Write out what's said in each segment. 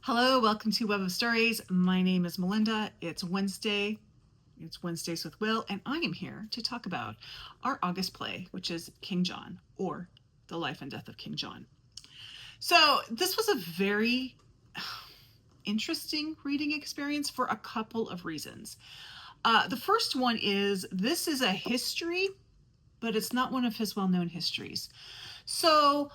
Hello, welcome to Web of Stories. My name is Melinda. It's Wednesday. It's Wednesdays with Will, and I am here to talk about our August play, which is King John, or The Life and Death of King John. So this was a very interesting reading experience for a couple of reasons. The first one is this is a history, but it's not one of his well-known histories. So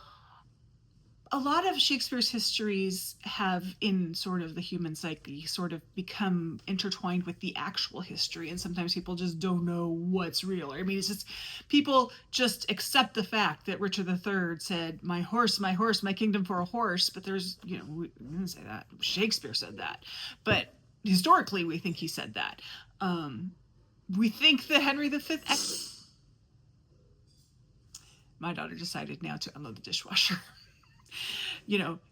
a lot of Shakespeare's histories have, in sort of the human psyche, sort of become intertwined with the actual history, and sometimes people just don't know what's real. I mean, it's just people just accept the fact that Richard III said, my horse, my kingdom for a horse," but there's, we didn't say that. Shakespeare said that, but historically we think he said that. We think that Henry V. My daughter decided now to unload the dishwasher.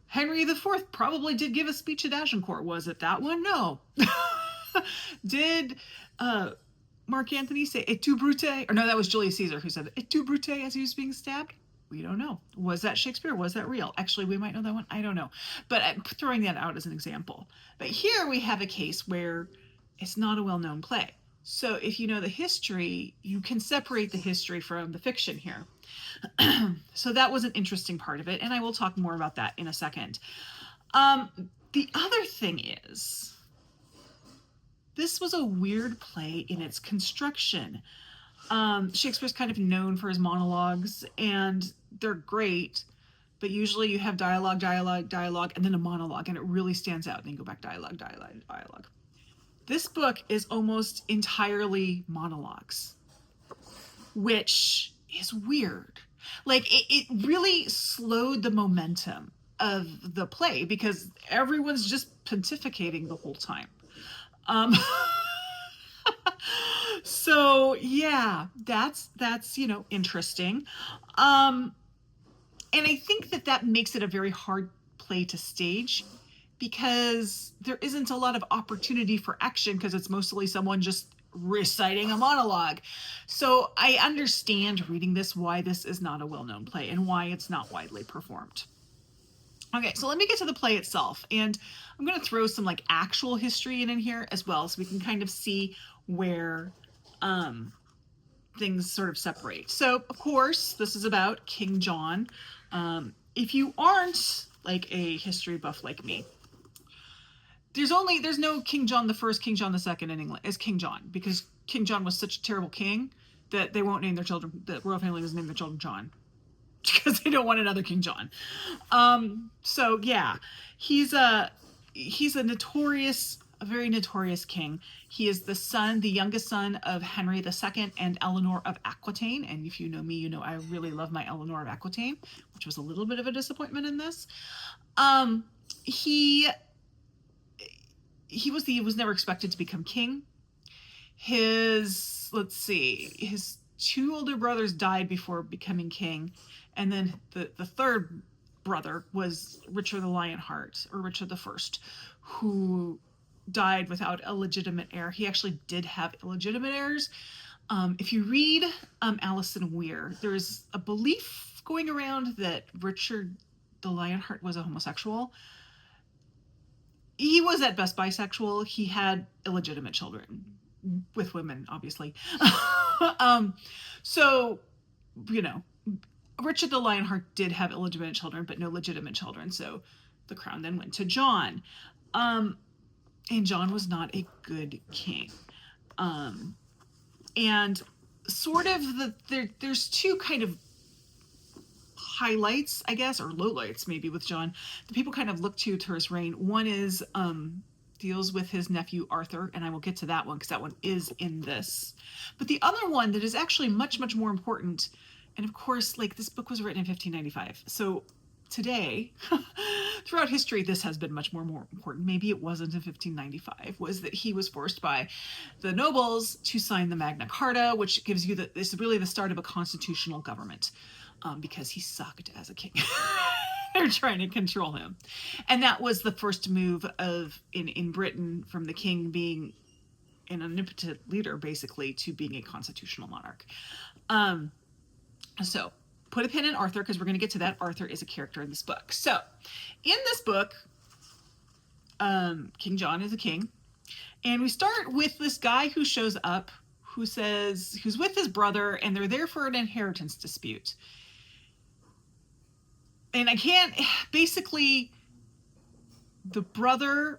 Henry IV probably did give a speech at Agincourt. Was it that one? No. Did Mark Antony say "et tu, Brute"? Or no, that was Julius Caesar who said "et tu, Brute" as he was being stabbed. We don't know. Was that Shakespeare? Was that real? Actually, we might know that one. I don't know. But I'm throwing that out as an example. But here we have a case where it's not a well-known play. So if you know the history, you can separate the history from the fiction here. So that was an interesting part of it, and I will talk more about that in a second. The other thing is, this was a weird play in its construction. Shakespeare's kind of known for his monologues, and they're great, but usually you have dialogue, and then a monologue, and it really stands out. And then you go back, dialogue. This book is almost entirely monologues, which is weird. Like, it really slowed the momentum of the play because everyone's just pontificating the whole time. So yeah, that's interesting. And I think that makes it a very hard play to stage because there isn't a lot of opportunity for action because it's mostly someone just reciting a monologue. So I understand reading this why this is not a well-known play and why it's not widely performed. Okay, so let me get to the play itself, and I'm going to throw some actual history in here as well so we can kind of see where things sort of separate. So of course this is about King John. If you aren't like a history buff like me, there's no King John the First, King John the Second in England as King John, because King John was such a terrible king that they won't name their children. The royal family doesn't name their children John because they don't want another King John. So yeah, he's a very notorious king. He is the youngest son of Henry II and Eleanor of Aquitaine. And if you know me, you know I really love my Eleanor of Aquitaine, which was a little bit of a disappointment in this. He was never expected to become king. His two older brothers died before becoming king, and then the third brother was Richard the Lionheart, or Richard the First, who died without a legitimate heir. He actually did have illegitimate heirs. If you read Alison Weir, there's a belief going around that Richard the Lionheart was a homosexual. He was at best bisexual. He had illegitimate children with women, obviously. So, Richard the Lionheart did have illegitimate children, but no legitimate children. So the crown then went to John. And John was not a good king. And sort of there's two kind of highlights, I guess, or lowlights maybe with John, the people kind of look to his reign. One is deals with his nephew Arthur, and I will get to that one because that one is in this. But the other one that is actually much, much more important, and of course, this book was written in 1595, so today, throughout history, this has been much more important. Maybe it wasn't in 1595, was that he was forced by the nobles to sign the Magna Carta, which gives you this is really the start of a constitutional government. Because he sucked as a king. They're trying to control him. And that was the first move in Britain from the king being an omnipotent leader, basically, to being a constitutional monarch. So put a pin in Arthur because we're going to get to that. Arthur is a character in this book. So in this book, King John is a king. And we start with this guy who shows up, who's with his brother, and they're there for an inheritance dispute. And basically,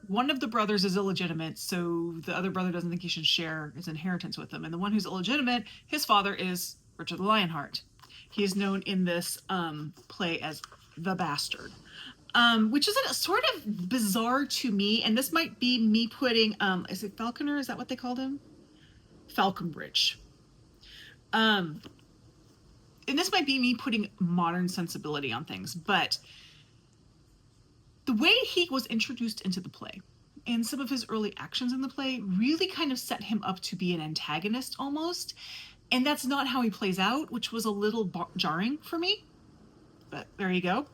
one of the brothers is illegitimate, so the other brother doesn't think he should share his inheritance with him. And the one who's illegitimate, his father is Richard the Lionheart. He is known in this play as the Bastard, which is sort of bizarre to me. And this might be me putting, is it Falconer? Is that what they called him? Falconbridge. And this might be me putting modern sensibility on things, but the way he was introduced into the play and some of his early actions in the play really kind of set him up to be an antagonist almost. And that's not how he plays out, which was a little jarring for me. But there you go.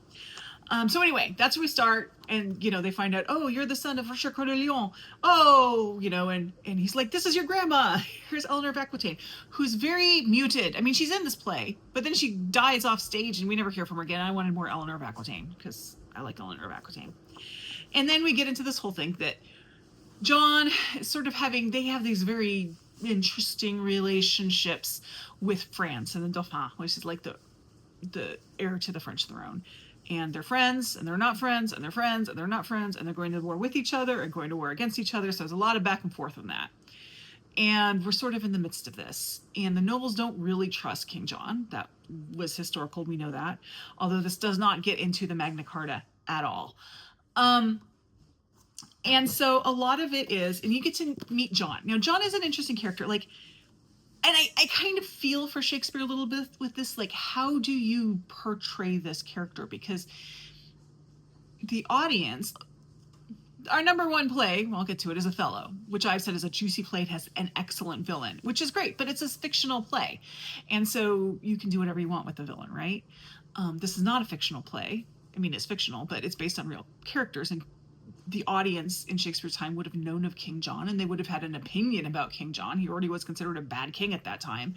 So anyway, that's where we start. And, they find out, oh, you're the son of Richard Coeur de Lion. Oh, and he's like, this is your grandma. Here's Eleanor of Aquitaine, who's very muted. I mean, she's in this play, but then she dies off stage and we never hear from her again. I wanted more Eleanor of Aquitaine because I like Eleanor of Aquitaine. And then we get into this whole thing that John is sort of they have these very interesting relationships with France and the Dauphin, which is like the heir to the French throne. And they're friends, and they're not friends, and they're friends, and they're not friends, and they're going to war with each other and going to war against each other. So there's a lot of back and forth on that. And we're sort of in the midst of this. And the nobles don't really trust King John. That was historical, we know that. Although this does not get into the Magna Carta at all. And so a lot of it is, and you get to meet John. Now, John is an interesting character. And I kind of feel for Shakespeare a little bit with this, how do you portray this character? Because the audience, our number one play, I'll get to it, is Othello, which I've said is a juicy play. It has an excellent villain, which is great, but it's a fictional play. And so you can do whatever you want with the villain, right? This is not a fictional play. I mean, it's fictional, but it's based on real characters, and the audience in Shakespeare's time would have known of King John, and they would have had an opinion about King John. He already was considered a bad king at that time.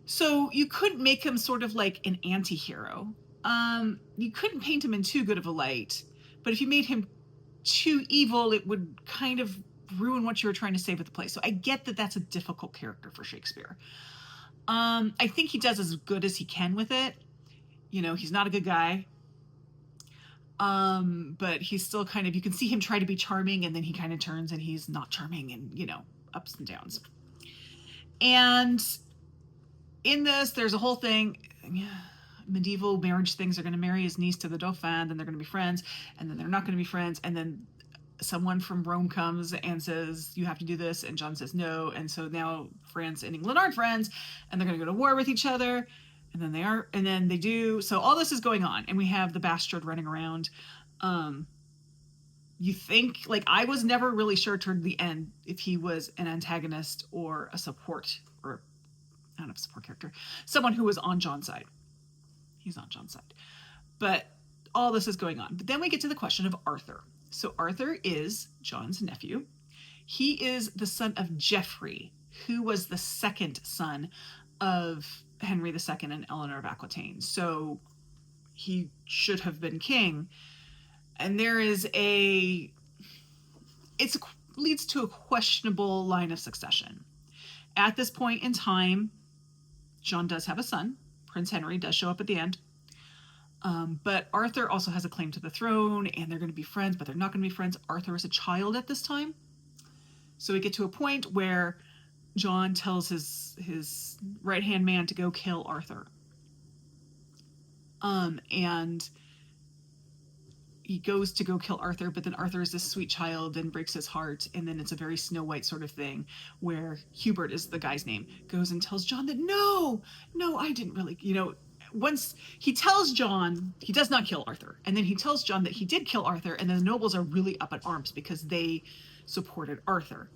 So you couldn't make him sort of like an anti-hero. You couldn't paint him in too good of a light, but if you made him too evil, it would kind of ruin what you were trying to say with the play. So I get that that's a difficult character for Shakespeare. I think he does as good as he can with it. He's not a good guy. But he's still kind of, you can see him try to be charming, and then he kind of turns and he's not charming, and ups and downs. And in this, there's a whole thing, medieval marriage things. They're going to marry his niece to the Dauphin, then they're going to be friends, and then they're not going to be friends, and then someone from Rome comes and says, you have to do this, and John says no, and so now France and England aren't friends, and they're going to go to war with each other. And then they do. So all this is going on, and we have the bastard running around. You think, I was never really sure toward the end if he was an antagonist or a support, or not a support character, someone who was on John's side. He's on John's side. But all this is going on. But then we get to the question of Arthur. So Arthur is John's nephew. He is the son of Geoffrey, who was the second son of Henry II and Eleanor of Aquitaine. So he should have been king. And it leads to a questionable line of succession. At this point in time, John does have a son. Prince Henry does show up at the end. But Arthur also has a claim to the throne, and they're going to be friends, but they're not going to be friends. Arthur is a child at this time. So we get to a point where John tells his right-hand man to go kill Arthur. And he goes to go kill Arthur, but then Arthur is this sweet child and breaks his heart, and then it's a very Snow White sort of thing where Hubert is the guy's name, goes and tells John that no, I didn't really, once he tells John, he does not kill Arthur, and then he tells John that he did kill Arthur, and then the nobles are really up in arms because they supported Arthur.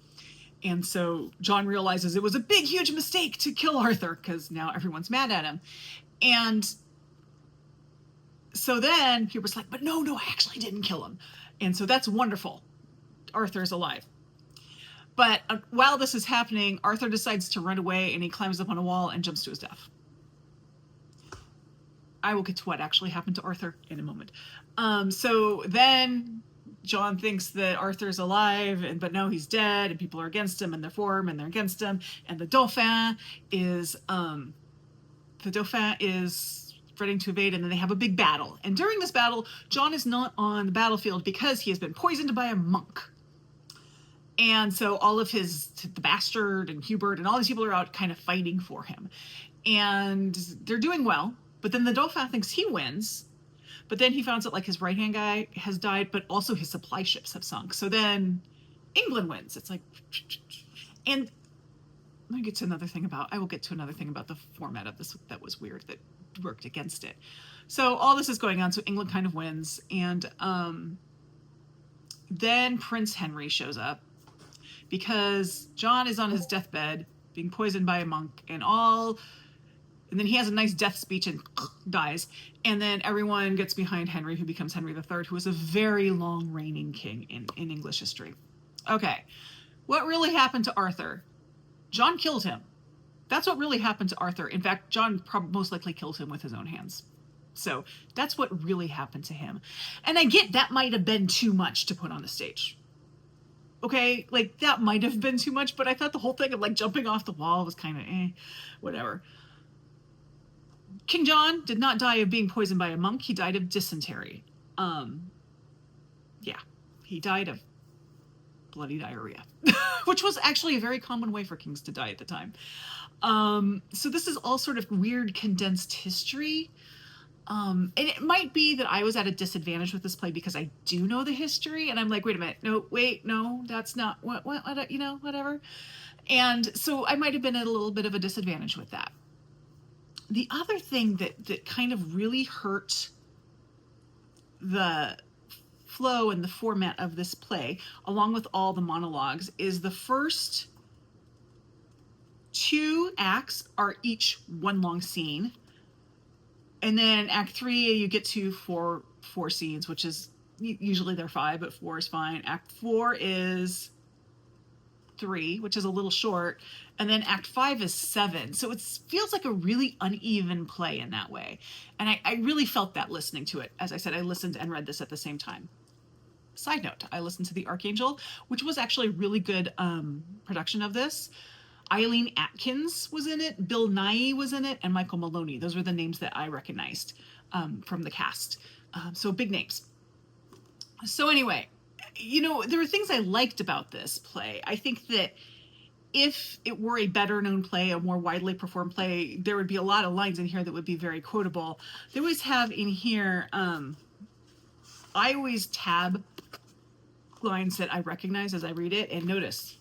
And so John realizes it was a big, huge mistake to kill Arthur because now everyone's mad at him. And so then Hubert's like, but no, I actually didn't kill him. And so that's wonderful. Arthur's alive. But while this is happening, Arthur decides to run away, and he climbs up on a wall and jumps to his death. I will get to what actually happened to Arthur in a moment. So then John thinks that Arthur's alive, but no, he's dead, and people are against him, and they're for him, and they're against him. And the Dauphin is threatening to invade, and then they have a big battle. And during this battle, John is not on the battlefield because he has been poisoned by a monk. And so all of the bastard and Hubert and all these people are out kind of fighting for him. And they're doing well, but then the Dauphin thinks he wins. But then he finds out like his right-hand guy has died, but also his supply ships have sunk. So then England wins. It's like, and I will get to another thing about the format of this that was weird, that worked against it. So all this is going on. So England kind of wins. And then Prince Henry shows up because John is on his deathbed being poisoned by a monk and then he has a nice death speech and dies. And then everyone gets behind Henry, who becomes Henry III, who was a very long reigning king in English history. Okay. What really happened to Arthur? John killed him. That's what really happened to Arthur. In fact, John most likely killed him with his own hands. So that's what really happened to him. And I get that might have been too much to put on the stage. Okay, like that might have been too much, but I thought the whole thing of like jumping off the wall was kind of whatever. King John did not die of being poisoned by a monk. He died of dysentery. He died of bloody diarrhea, which was actually a very common way for kings to die at the time. So this is all sort of weird condensed history. And it might be that I was at a disadvantage with this play because I do know the history, and I'm like, wait a minute, no, that's not what, whatever. And so I might have been at a little bit of a disadvantage with that. The other thing that kind of really hurt the flow and the format of this play, along with all the monologues, is the first 2 acts are each one long scene. And then Act 3, you get to four scenes, which is, usually they're 5, but 4 is fine. Act 4 is 3, which is a little short. And then Act 5 is 7. So it feels like a really uneven play in that way. And I really felt that listening to it. As I said, I listened and read this at the same time. Side note, I listened to The Archangel, which was actually a really good production of this. Eileen Atkins was in it, Bill Nighy was in it, and Michael Maloney. Those were the names that I recognized from the cast. So big names. So anyway, there were things I liked about this play. I think that if it were a better known play, a more widely performed play, there would be a lot of lines in here that would be very quotable. They always have in here, I always tab lines that I recognize as I read it, and notice,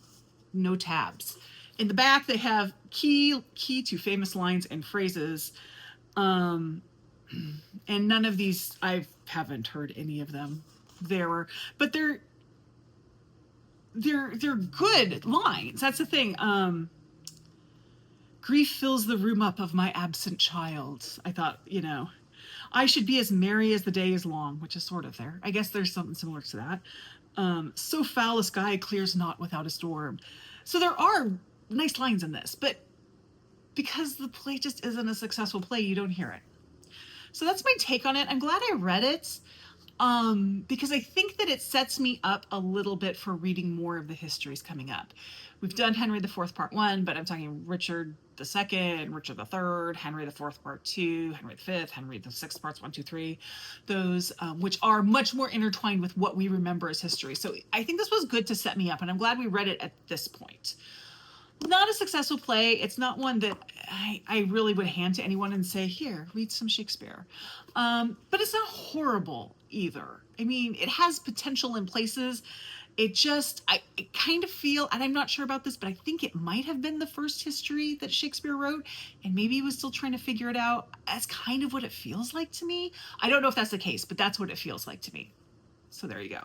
no tabs. In the back, they have key to famous lines and phrases. And none of these, I haven't heard any of them. But they're good lines. That's the thing. Grief fills the room up of my absent child. I thought, I should be as merry as the day is long, which is sort of there. I guess there's something similar to that. So foul a sky clears not without a storm. So there are nice lines in this, but because the play just isn't a successful play, you don't hear it. So that's my take on it. I'm glad I read it. Because I think that it sets me up a little bit for reading more of the histories coming up. We've done Henry IV Part 1, but I'm talking Richard II, Richard III, Henry IV Part 2, Henry V, Henry VI Parts 1, 2, 3, those which are much more intertwined with what we remember as history. So I think this was good to set me up, and I'm glad we read it at this point. Not a successful play. It's not one that I really would hand to anyone and say, here, read some Shakespeare. But it's not horrible either. I mean, it has potential in places. I kind of feel, and I'm not sure about this, but I think it might have been the first history that Shakespeare wrote, and maybe he was still trying to figure it out. That's kind of what it feels like to me. I don't know if that's the case, but that's what it feels like to me. So there you go.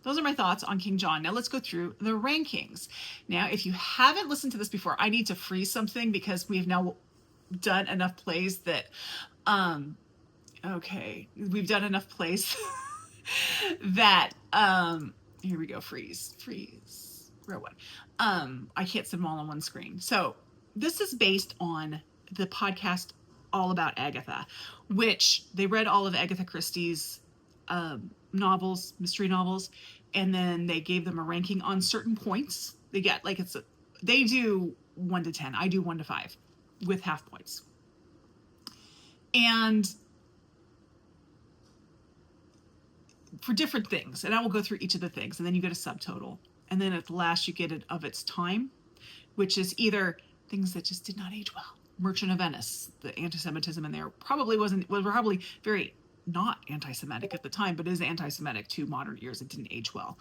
Those are my thoughts on King John. Now let's go through the rankings. Now, if you haven't listened to this before, I need to freeze something because we have now done enough plays that, we've done enough plays that, here we go, freeze, row 1. I can't send them all on one screen. So this is based on the podcast All About Agatha, which they read all of Agatha Christie's novels, mystery novels, and then they gave them a ranking on certain points. They get like they do 1 to 10. I do 1 to 5 with half points. And for different things, and I will go through each of the things, and then you get a subtotal. And then at the last you get it of its time, which is either things that just did not age well. Merchant of Venice, the anti-Semitism in there was probably very not anti-Semitic at the time, but is anti-Semitic to modern ears. It didn't age well.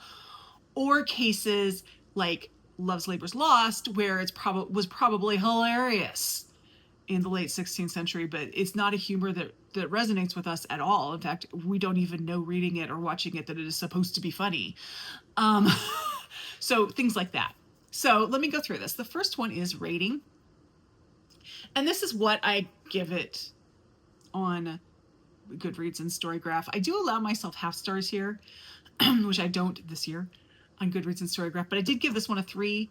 Or cases like Love's Labour's Lost, where was probably hilarious in the late 16th century, but it's not a humor that resonates with us at all. In fact, we don't even know reading it or watching it that it is supposed to be funny. So things like that. So let me go through this. The first one is rating. And this is what I give it on Goodreads and Storygraph. I do allow myself half stars here, which I don't this year on Goodreads and Storygraph, but I did give this one a 3.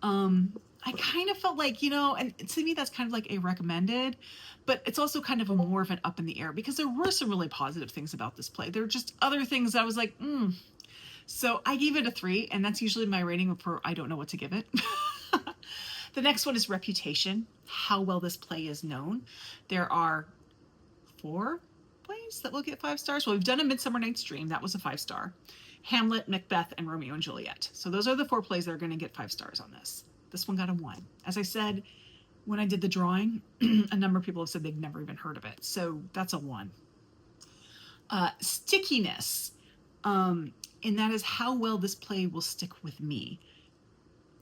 I kind of felt like, and to me that's kind of like a recommended, but it's also kind of more of an up in the air because there were some really positive things about this play. There were just other things that I was like, So I gave it a 3, and that's usually my rating for I don't know what to give it. The next one is reputation, how well this play is known. There are 4 plays that will get 5 stars. Well, we've done A Midsummer Night's Dream. That was a 5-star. Hamlet, Macbeth, and Romeo and Juliet. So those are the 4 plays that are going to get 5 stars on this. This one got a 1. As I said, when I did the drawing, a number of people have said they've never even heard of it. So that's a 1. Stickiness. And that is how well this play will stick with me.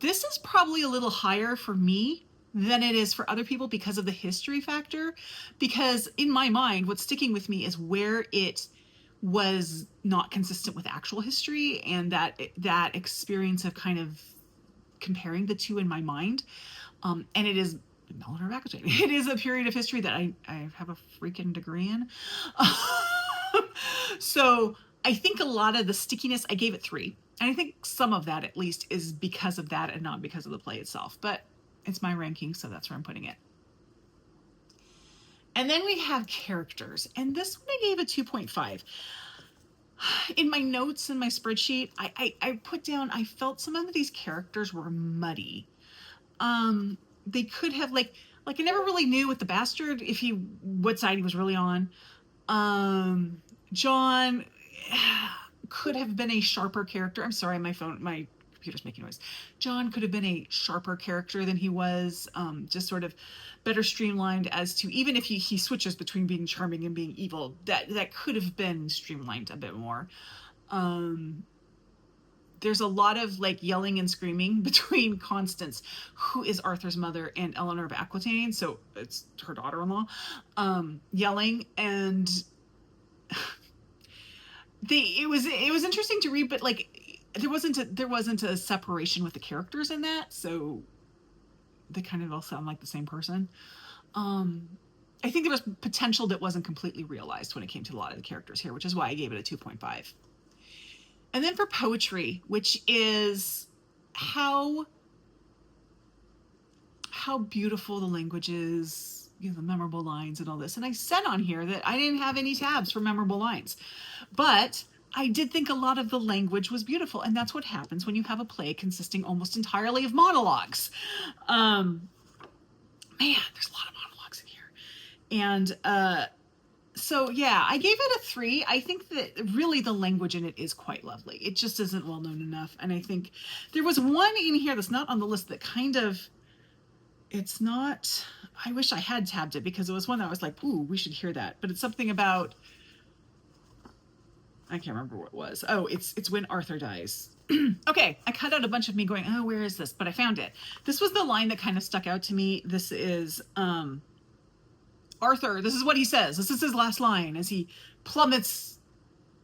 This is probably a little higher for me than it is for other people because of the history factor. Because in my mind, what's sticking with me is where it was not consistent with actual history, and that experience of kind of comparing the two in my mind. And it is Eleanor of Aquitaine. It is a period of history that I have a freaking degree in. So I think a lot of the stickiness, I gave it 3. And I think some of that at least is because of that and not because of the play itself. But it's my ranking, so that's where I'm putting it. And then we have characters. And this one I gave a 2.5. In my notes in my spreadsheet, I put down, I felt some of these characters were muddy. They could have, like I never really knew with the bastard what side he was really on. John could have been a sharper character. I'm sorry, my computer's making noise. John could have been a sharper character than he was, just sort of better streamlined as to, even if he switches between being charming and being evil, that could have been streamlined a bit more. There's a lot of yelling and screaming between Constance, who is Arthur's mother, and Eleanor of Aquitaine, so it's her daughter-in-law, yelling, and it was interesting to read, but there wasn't a separation with the characters in that, so they kind of all sound like the same person. I think there was potential that wasn't completely realized when it came to a lot of the characters here, which is why I gave it a 2.5. And then for poetry, which is how beautiful the language is, the memorable lines and all this. And I said on here that I didn't have any tabs for memorable lines, but I did think a lot of the language was beautiful. And that's what happens when you have a play consisting almost entirely of monologues. Man, there's a lot of monologues in here. And so yeah, I gave it a 3. I think that really the language in it is quite lovely. It just isn't well known enough. And I think there was one in here that's not on the list that kind of, it's not, I wish I had tabbed it because it was one that I was like, ooh, we should hear that. But it's something about, I can't remember what it was. Oh, it's when Arthur dies. Okay, I cut out a bunch of me going, oh, where is this? But I found it. This was the line that kind of stuck out to me. This is Arthur, this is what he says. This is his last line as he plummets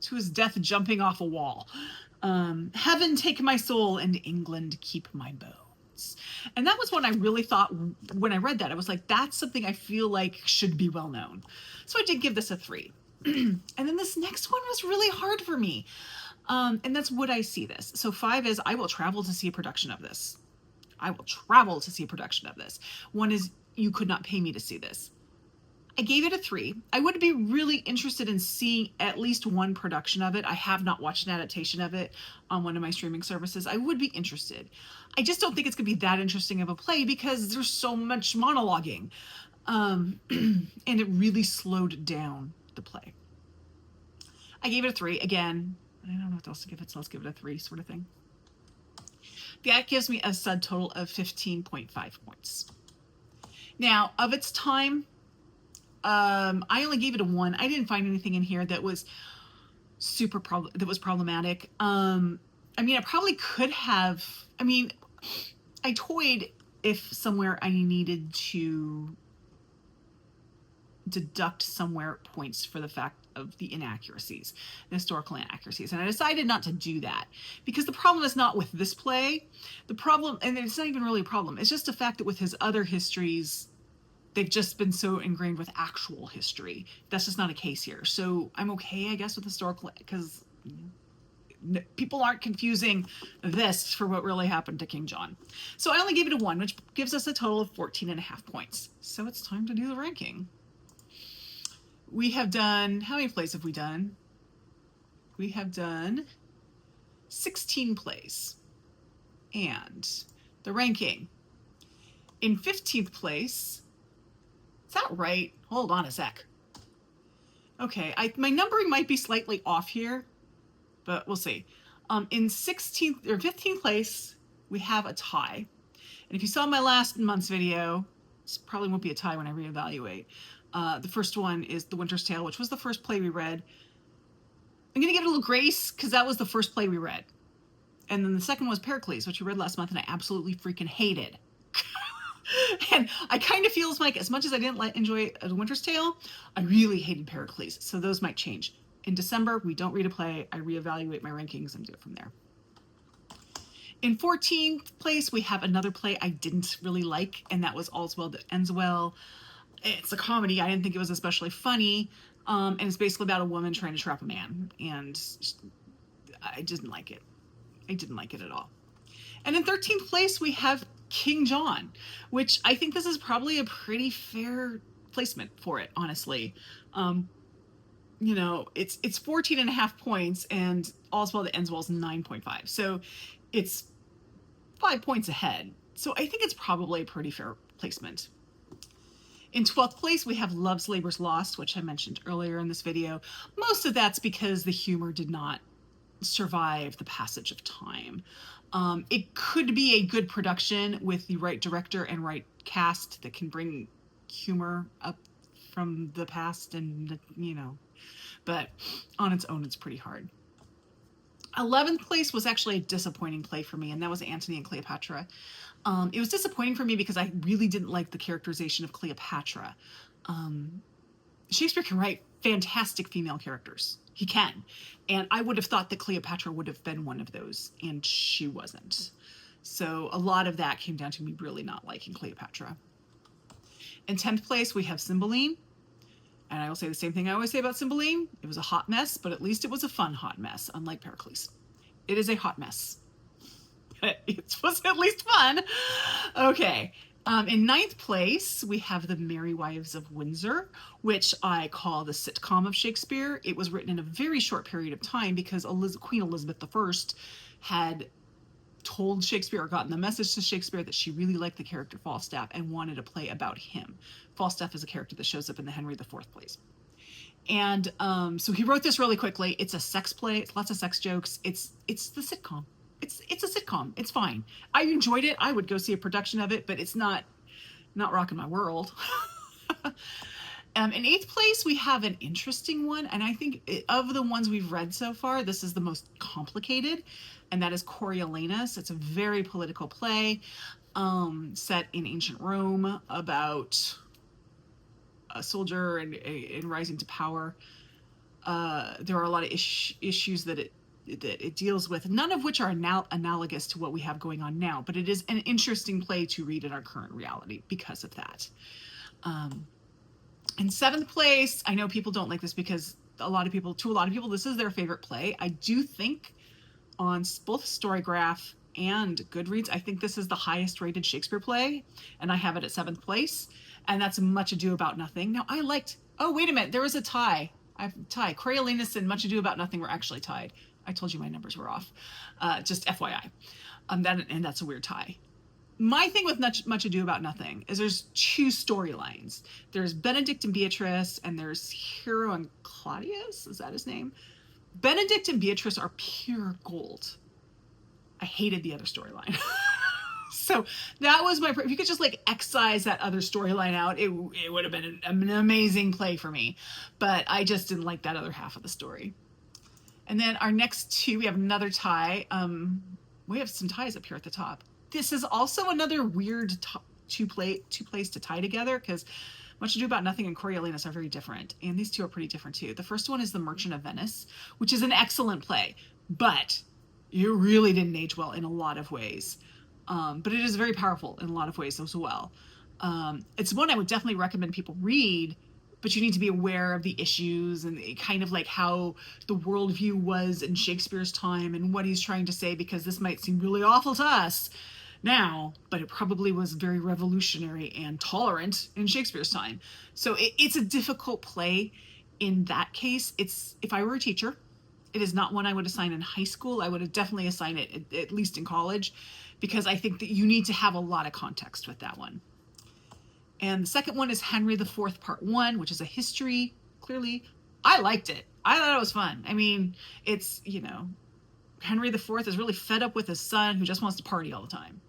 to his death jumping off a wall. Heaven take my soul and England keep my bones. And that was what I really thought when I read that. I was like, that's something I feel like should be well known. So I did give this a 3. And then this next one was really hard for me. And that's Would I See This? So 5 is I will travel to see a production of this. I will travel to see a production of this. 1 is You Could Not Pay Me to See This. I gave it a 3. I would be really interested in seeing at least one production of it. I have not watched an adaptation of it on one of my streaming services. I would be interested. I just don't think it's going to be that interesting of a play because there's so much monologuing. And it really slowed down the play. I gave it a 3. Again, I don't know what else to give it, so let's give it a 3 sort of thing. That gives me a subtotal of 15.5 points. Now, of its time, I only gave it a 1. I didn't find anything in here that was problematic. I mean, I probably could have. I mean, I toyed if somewhere I needed to deduct somewhere points for the fact of the inaccuracies, the historical inaccuracies, and I decided not to do that because the problem is not with this play. The problem, and it's not even really a problem. It's just the fact that with his other histories, they've just been so ingrained with actual history. That's just not a case here. So I'm okay, I guess, with historical, because people aren't confusing this for what really happened to King John. So I only gave it a 1, which gives us a total of 14.5 points. So it's time to do the ranking. We have done, how many plays have we done? We have done 16 plays. And the ranking. In 15th place, is that right? Hold on a sec. Okay, my numbering might be slightly off here, but we'll see. In 16th or 15th place, we have a tie. And if you saw my last month's video, this probably won't be a tie when I reevaluate. The first one is The Winter's Tale, which was the first play we read. I'm going to give it a little grace because that was the first play we read. And then the second was Pericles, which we read last month and I absolutely freaking hated. And I kind of feel like as much as I didn't enjoy The Winter's Tale, I really hated Pericles. So those might change. In December, we don't read a play. I reevaluate my rankings and do it from there. In 14th place, we have another play I didn't really like, and that was All's Well That Ends Well. It's a comedy. I didn't think it was especially funny. And it's basically about a woman trying to trap a man. And I didn't like it. I didn't like it at all. And in 13th place, we have King John, which I think this is probably a pretty fair placement for it, honestly. You know, it's 14.5 points, and All's Well That Ends Well is 9.5. So it's 5 points ahead. So I think it's probably a pretty fair placement. In 12th place, we have Love's Labor's Lost, which I mentioned earlier in this video. Most of that's because the humor did not survive the passage of time. It could be a good production with the right director and right cast that can bring humor up from the past and, you know, but on its own, it's pretty hard. 11th place was actually a disappointing play for me, and that was Antony and Cleopatra. It was disappointing for me because I really didn't like the characterization of Cleopatra. Shakespeare can write fantastic female characters. He can. And I would have thought that Cleopatra would have been one of those, and she wasn't. So a lot of that came down to me really not liking Cleopatra. In 10th place, we have Cymbeline. And I will say the same thing I always say about Cymbeline. It was a hot mess, but at least it was a fun hot mess, unlike Pericles. It is a hot mess. It was at least fun. Okay. In 9th place, we have The Merry Wives of Windsor, which I call the sitcom of Shakespeare. It was written in a very short period of time because Queen Elizabeth I had told Shakespeare or gotten the message to Shakespeare that she really liked the character Falstaff and wanted a play about him. Falstaff is a character that shows up in the Henry IV plays. And so he wrote this really quickly. It's a sex play. It's lots of sex jokes. It's the sitcom. It's a sitcom. It's fine. I enjoyed it. I would go see a production of it, but it's not rocking my world. In 8th place, we have an interesting one. And I think of the ones we've read so far, this is the most complicated. And that is Coriolanus. It's a very political play set in ancient Rome about a soldier and rising to power. There are a lot of issues that it deals with, none of which are analogous to what we have going on now, but it is an interesting play to read in our current reality because of that. In 7th place, I know people don't like this because to a lot of people, this is their favorite play. I do think on both Storygraph and Goodreads, I think this is the highest rated Shakespeare play, and I have it at 7th place. and that's Much Ado About Nothing. Now I liked, oh, wait a minute, there was a tie. Coriolanus and Much Ado About Nothing were actually tied. I told you my numbers were off. Just FYI. And that's a weird tie. My thing with Much Ado About Nothing is there's two storylines. There's Benedict and Beatrice, and there's Hero and Claudius. Is that his name? Benedict and Beatrice are pure gold. I hated the other storyline. So that was my, if you could just like excise that other storyline out, it would have been an amazing play for me. But I just didn't like that other half of the story. And then our next two, we have another tie. We have some ties up here at the top. This is also another weird two plays to tie together, because Much Ado About Nothing and Coriolanus are very different. And these two are pretty different too. The first one is The Merchant of Venice, which is an excellent play, but it really didn't age well in a lot of ways. But it is very powerful in a lot of ways as well. It's one I would definitely recommend people read, but you need to be aware of the issues and kind of like how the worldview was in Shakespeare's time and what he's trying to say, because this might seem really awful to us now, but it probably was very revolutionary and tolerant in Shakespeare's time. So it's a difficult play in that case. If I were a teacher, it is not one I would assign in high school. I would have definitely assigned it at least in college, because I think that you need to have a lot of context with that one. And the second one is Henry IV Part 1, which is a history. Clearly, I liked it. I thought it was fun. I mean, it's, Henry IV is really fed up with his son who just wants to party all the time.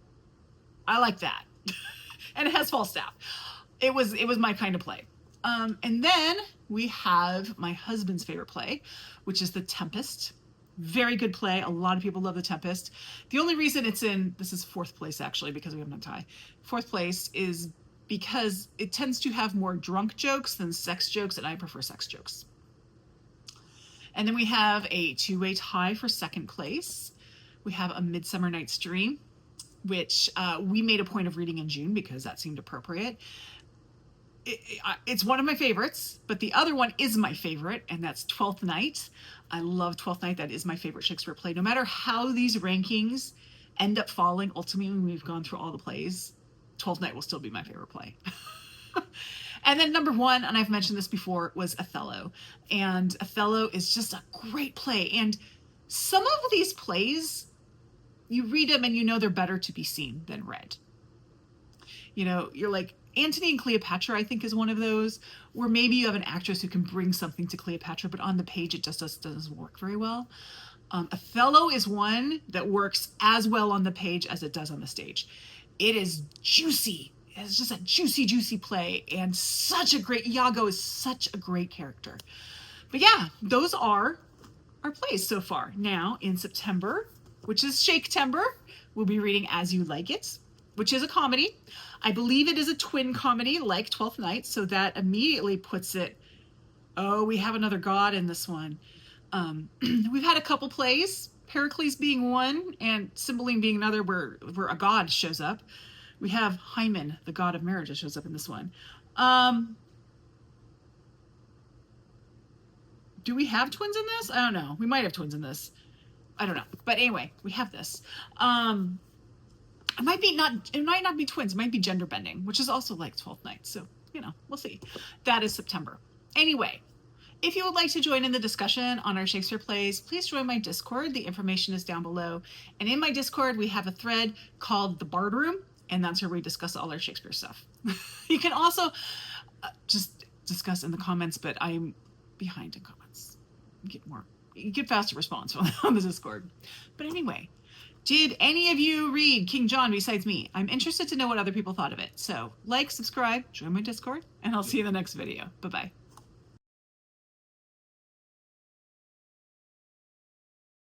I like that. And it has Falstaff. It was my kind of play. And then we have my husband's favorite play, which is The Tempest. Very good play. A lot of people love The Tempest. The only reason this is fourth place actually, because we have no tie. Fourth place is because it tends to have more drunk jokes than sex jokes, and I prefer sex jokes. And then we have a two-way tie for second place. We have A Midsummer Night's Dream, which we made a point of reading in June because that seemed appropriate. It's one of my favorites, but the other one is my favorite, and that's Twelfth Night. I love Twelfth Night. That is my favorite Shakespeare play. No matter how these rankings end up falling, ultimately when we've gone through all the plays, Twelfth Night will still be my favorite play. And then number one, and I've mentioned this before, was Othello. And Othello is just a great play. And some of these plays, you read them and you know they're better to be seen than read. You're like, Antony and Cleopatra, I think, is one of those where maybe you have an actress who can bring something to Cleopatra, but on the page it just doesn't work very well. Othello is one that works as well on the page as it does on the stage. It is juicy. It's just a juicy, juicy play, and Iago is such a great character. But yeah, those are our plays so far. Now, in September, which is Shake-tember, we'll be reading As You Like It, which is a comedy. I believe it is a twin comedy like Twelfth Night, so that immediately puts it, we have another god in this one. We've had a couple plays, Pericles being one and Cymbeline being another, where a god shows up. We have Hymen, the god of marriage, that shows up in this one. Do we have twins in this? I don't know. We might have twins in this. I don't know. But anyway, we have this. It might not be twins. It might be gender bending, which is also like 12th Night. So, we'll see. That is September. Anyway, if you would like to join in the discussion on our Shakespeare plays, please join my Discord. The information is down below. And in my Discord, we have a thread called The Bard Room, and that's where we discuss all our Shakespeare stuff. You can also just discuss in the comments, but I'm behind in comments. You get faster response on the Discord. But anyway, did any of you read King John besides me? I'm interested to know what other people thought of it. So like, subscribe, join my Discord, and I'll see you in the next video. Bye-bye.